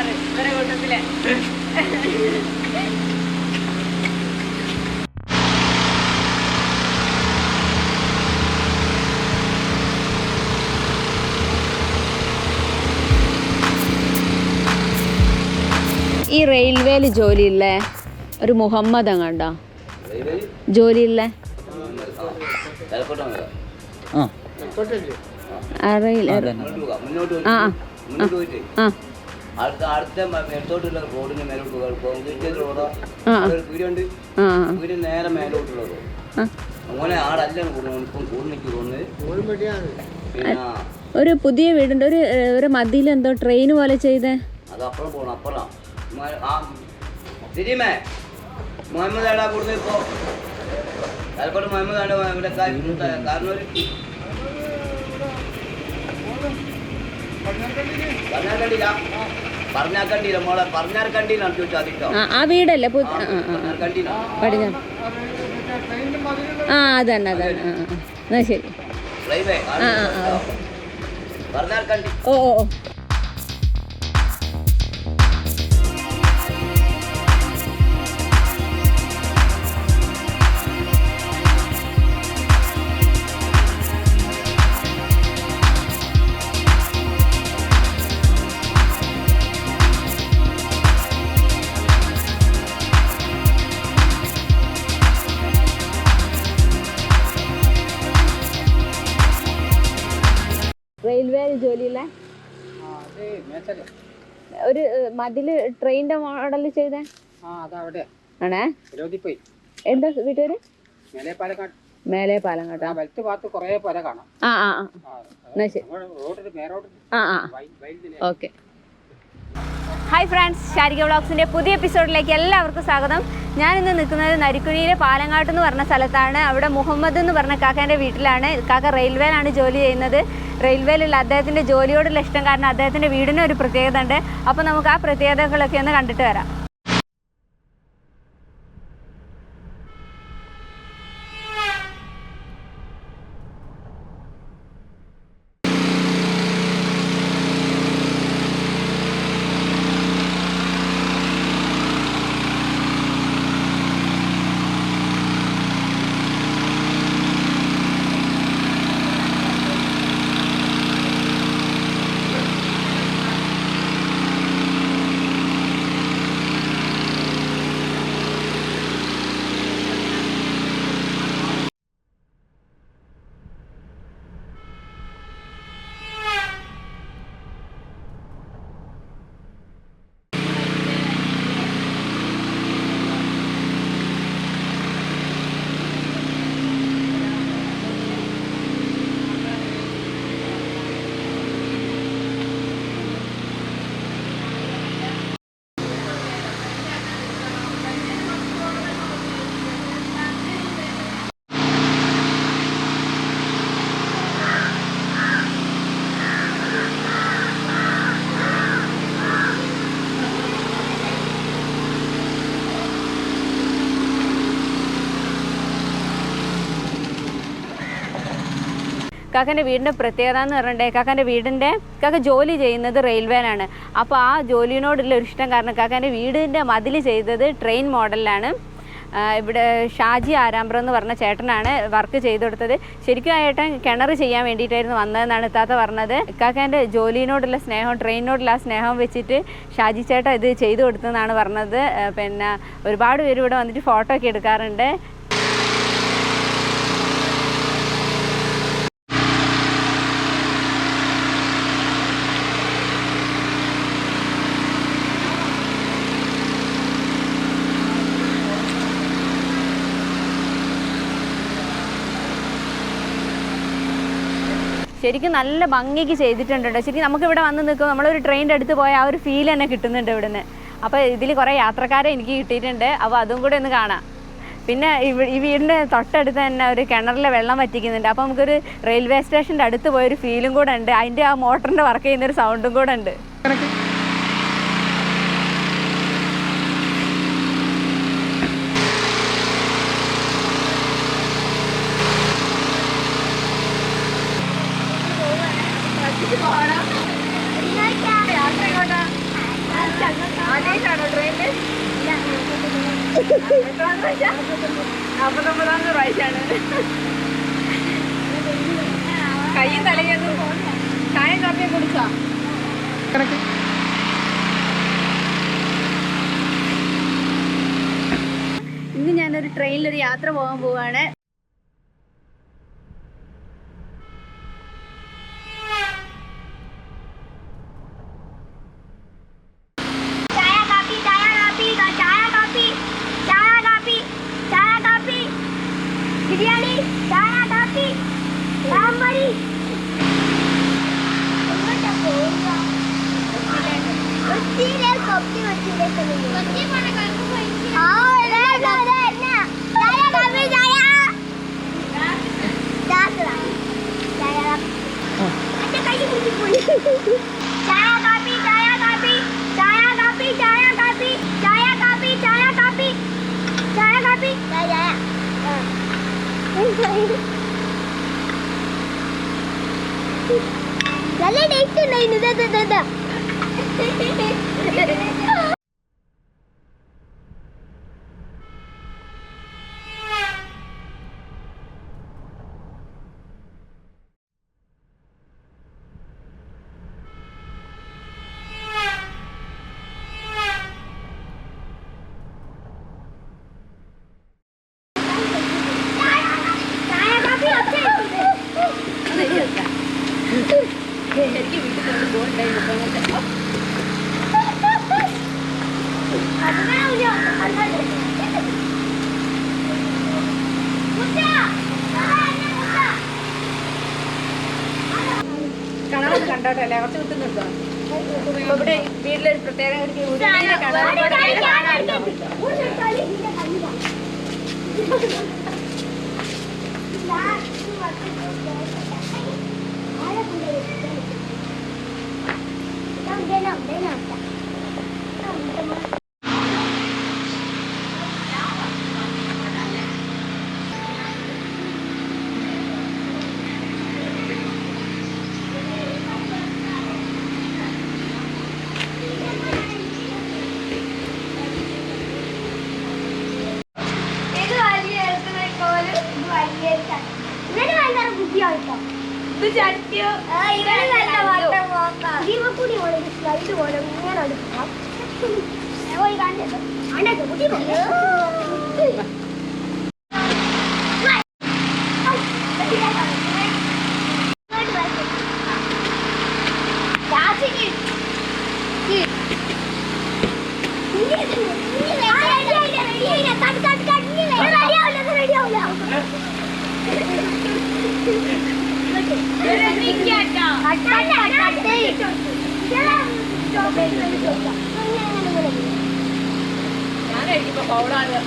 ഉഷാറ് ഇവരെ കൂട്ടത്തിലെ. ഈ റെയിൽവേയിൽ ജോലിയില്ലേ ഒരു മുഹമ്മദ് അങ്ങാണ്ടോ ജോലിയില്ലേ? അറിയില്ല. ആ ഒരു പുതിയ വീടുണ്ട്. ഒരു മതിയിൽ എന്തോ ട്രെയിൻ പോലെ ചെയ്തേ. മുഹമ്മദ് ആടാ കൂടുതൽ ഇപ്പോ ആൽക്കോട്ട് മുഹമ്മദ് ആണ് ഇവിടെ കാരണം പറഞ്ഞാക്കണ്ടിയില്ല മോളെ പറഞ്ഞാർക്കണ്ടിയിലാണ് ചോദിച്ചാൽ ആ വീടല്ലേ ആ അതന്നെ അതന്നെ. എന്നാ ശരി. പറഞ്ഞാർക്കണ്ടി. ഓ ഓ ഓ. റെയിൽവേയിൽ ജോലിയില്ലേ? ഒരു മതില് ട്രെയിനിന്റെ മോഡൽ ചെയ്തേ ആണേ. എന്താ വീട്ടുകാര്? മേലെ പാലങ്ങാട്. ആ ആ എന്നാ ശരി. ആ ആ ഓക്കെ. ഹായ് ഫ്രണ്ട്സ്, ശാരിക വ്ളോഗ്സിൻ്റെ പുതിയ എപ്പിസോഡിലേക്ക് എല്ലാവർക്കും സ്വാഗതം. ഞാനിന്ന് നിൽക്കുന്നത് നരിക്കുനിയിലെ പാലങ്ങാട്ട് എന്ന് പറഞ്ഞ സ്ഥലത്താണ്. അവിടെ മുഹമ്മദ് എന്ന് പറഞ്ഞ കാക്കാൻ്റെ വീട്ടിലാണ്. കാക്ക റെയിൽവേയിലാണ് ജോലി ചെയ്യുന്നത്. റെയിൽവേയിലുള്ള അദ്ദേഹത്തിൻ്റെ ജോലിയോടുള്ള ഇഷ്ടം കാരണം അദ്ദേഹത്തിൻ്റെ വീടിന് ഒരു പ്രത്യേകത ഉണ്ട്. അപ്പോൾ നമുക്ക് ആ പ്രത്യേകതകളൊക്കെ ഒന്ന് കണ്ടിട്ട് വരാം. കാക്കൻ്റെ വീടിൻ്റെ പ്രത്യേകത എന്ന് പറഞ്ഞിട്ടുണ്ടെങ്കിൽ കാക്ക ജോലി ചെയ്യുന്നത് റെയിൽവേയിലാണ്. അപ്പോൾ ആ ജോലിയോടുള്ള ഒരു ഇഷ്ടം കാരണം കാക്കൻ്റെ വീടിൻ്റെ മതിൽ ചെയ്തത് ട്രെയിൻ മോഡലിലാണ്. ഇവിടെ ഷാജി ആരാമ്പ്രം എന്ന് പറഞ്ഞ ചേട്ടനാണ് വർക്ക് ചെയ്തു കൊടുത്തത്. ശരിക്കും ആ ചേട്ടൻ കിണർ ചെയ്യാൻ വേണ്ടിയിട്ടായിരുന്നു വന്നതെന്നാണ് ഇത്താത്ത പറഞ്ഞത്. കാക്കേൻ്റെ ജോലിയോടുള്ള സ്നേഹം, ട്രെയിനിനോടുള്ള ആ സ്നേഹം വെച്ചിട്ട് ഷാജി ചേട്ടൻ ഇത് ചെയ്തു കൊടുത്തതെന്നാണ് പറഞ്ഞത്. പിന്നെ ഒരുപാട് പേര് ഇവിടെ വന്നിട്ട് ഫോട്ടോ ഒക്കെ എടുക്കാറുണ്ട്. ശരിക്കും നല്ല ഭംഗിക്ക് ചെയ്തിട്ടുണ്ട്. ശരിക്കും നമുക്കിവിടെ വന്ന് നിൽക്കുമ്പോൾ നമ്മളൊരു ട്രെയിനിൻ്റെ അടുത്ത് പോയാൽ ആ ഒരു ഫീൽ തന്നെ കിട്ടുന്നുണ്ട് ഇവിടുന്ന്. അപ്പോൾ ഇതിൽ കുറേ യാത്രക്കാരെ എനിക്ക് കിട്ടിയിട്ടുണ്ട്. അപ്പോൾ അതും കൂടെ ഒന്ന് കാണാം. പിന്നെ ഈ വീടിൻ്റെ തൊട്ടടുത്ത് തന്നെ ഒരു കിണറിലെ വെള്ളം വറ്റിക്കുന്നുണ്ട്. അപ്പോൾ നമുക്കൊരു റെയിൽവേ സ്റ്റേഷൻ്റെ അടുത്ത് പോയൊരു ഫീലും കൂടെ ഉണ്ട്. അതിൻ്റെ ആ മോട്ടറിൻ്റെ വർക്ക് ചെയ്യുന്നൊരു സൗണ്ടും കൂടെ ഉണ്ട്. 49 പ്രാവശ്യമാണ്. കയ്യും തലയൊന്നും ചായ കാപ്പിയും കുടിച്ചോ? ഇന്ന് ഞാനൊരു ട്രെയിനിലൊരു യാത്ര പോകാൻ പോവാണ്. ബിരിയാണി, ചായ, കാപ്പി, സാമ്പറി. നല്ല ടേസ്റ്റ് ഉണ്ടായിരുന്നു. എനിക്ക് വീട്ടിൽ കൊണ്ട് പോകണ്ടായിരുന്നു. കണവൊന്നും കണ്ടോട്ടല്ലേ, കുറച്ച് കിട്ടുന്നുണ്ടോ? ഇവിടെ വീട്ടിലൊരു പ്രത്യേകം ഞാൻ കഴിക്കുമ്പോ പൗഡാണ്.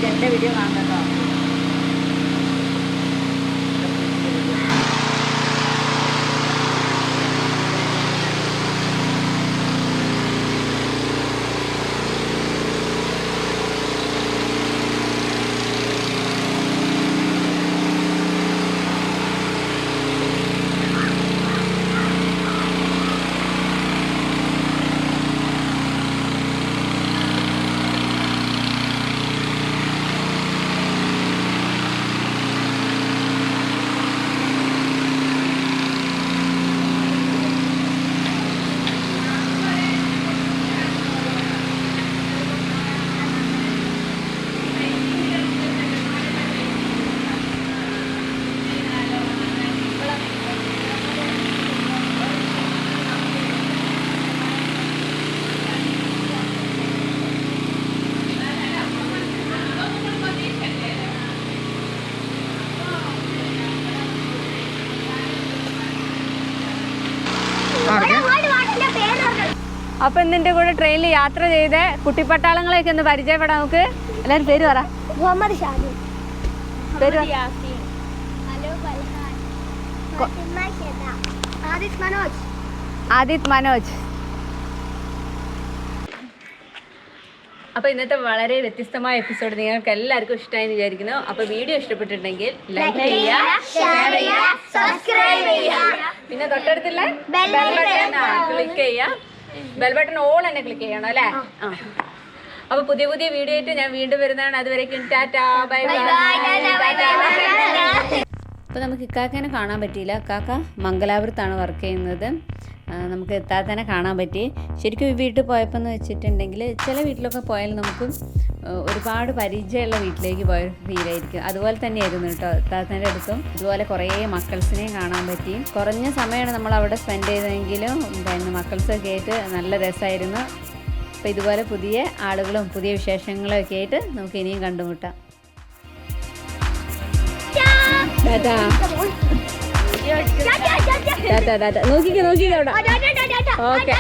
എന്റെ വീഡിയോ കാണുന്നുണ്ടോ? അപ്പൊ ഇന്നിന്റെ കൂടെ ട്രെയിനിൽ യാത്ര ചെയ്ത് കുട്ടിപ്പട്ടാളങ്ങളെയൊക്കെ ഒന്ന് പരിചയപ്പെടാം നമുക്ക്. എല്ലാവരും പേര് പറ. മുഹമ്മദ് ഷാദി, പേര് പറ. ആദിത് മനോജ്. അപ്പോൾ ഇന്നത്തെ വളരെ വ്യത്യസ്തമായ എപ്പിസോഡ് നിങ്ങൾക്ക് എല്ലാവർക്കും ഇഷ്ടമായെന്ന് വിചാരിക്കുന്നു. അപ്പോൾ വീഡിയോ ഇഷ്ടപ്പെട്ടിട്ടുണ്ടെങ്കിൽ ലൈക്ക് ചെയ്യുക, ഷെയർ ചെയ്യുക, സബ്സ്ക്രൈബ് ചെയ്യുക. പിന്നെ തൊട്ടടുത്തുള്ള ബെൽ ബട്ടൺ ക്ലിക്ക് ചെയ്യുക. ബെൽ ബട്ടൺ ഓൾ തന്നെ ക്ലിക്ക് ചെയ്യണം അല്ലേ? ആ. അപ്പോൾ പുതിയ പുതിയ വീഡിയോ ആയിട്ട് ഞാൻ വീണ്ടും വരുന്നതാണ്. അതുവരേക്കും ടാറ്റാ, ബൈ ബൈ. അപ്പോൾ നമുക്ക് ഇക്കാക്കനെ കാണാൻ പറ്റിയില്ല. ഇക്കാക്ക മംഗലാപുരത്താണ് വർക്ക് ചെയ്യുന്നത്. നമുക്ക് ഇത്താത്തനെ കാണാൻ പറ്റി. ശരിക്കും ഈ വീട്ടിൽ പോയപ്പോൾ എന്ന് വെച്ചിട്ടുണ്ടെങ്കിൽ ചില വീട്ടിലൊക്കെ പോയാൽ നമുക്ക് ഒരുപാട് പരിചയമുള്ള വീട്ടിലേക്ക് പോയ ഫീലായിരിക്കും. അതുപോലെ തന്നെയായിരുന്നു കേട്ടോ ഇത്താത്തൻ്റെ അടുത്തും. ഇതുപോലെ കുറേ മക്കൾസിനെയും കാണാൻ പറ്റി. കുറഞ്ഞ സമയമാണ് നമ്മൾ അവിടെ സ്പെൻഡ് ചെയ്തതെങ്കിലും പിന്നെ മക്കൾസൊക്കെ ആയിട്ട് നല്ല രസമായിരുന്നു. അപ്പോൾ ഇതുപോലെ പുതിയ ആളുകളും പുതിയ വിശേഷങ്ങളും ഒക്കെ ആയിട്ട് നമുക്ക് ഇനിയും കണ്ടുമുട്ടാം. ടാറ്റാ ടാറ്റാ ടാറ്റാ. നോക്കിക്കോ അവിടെ. ഓക്കെ.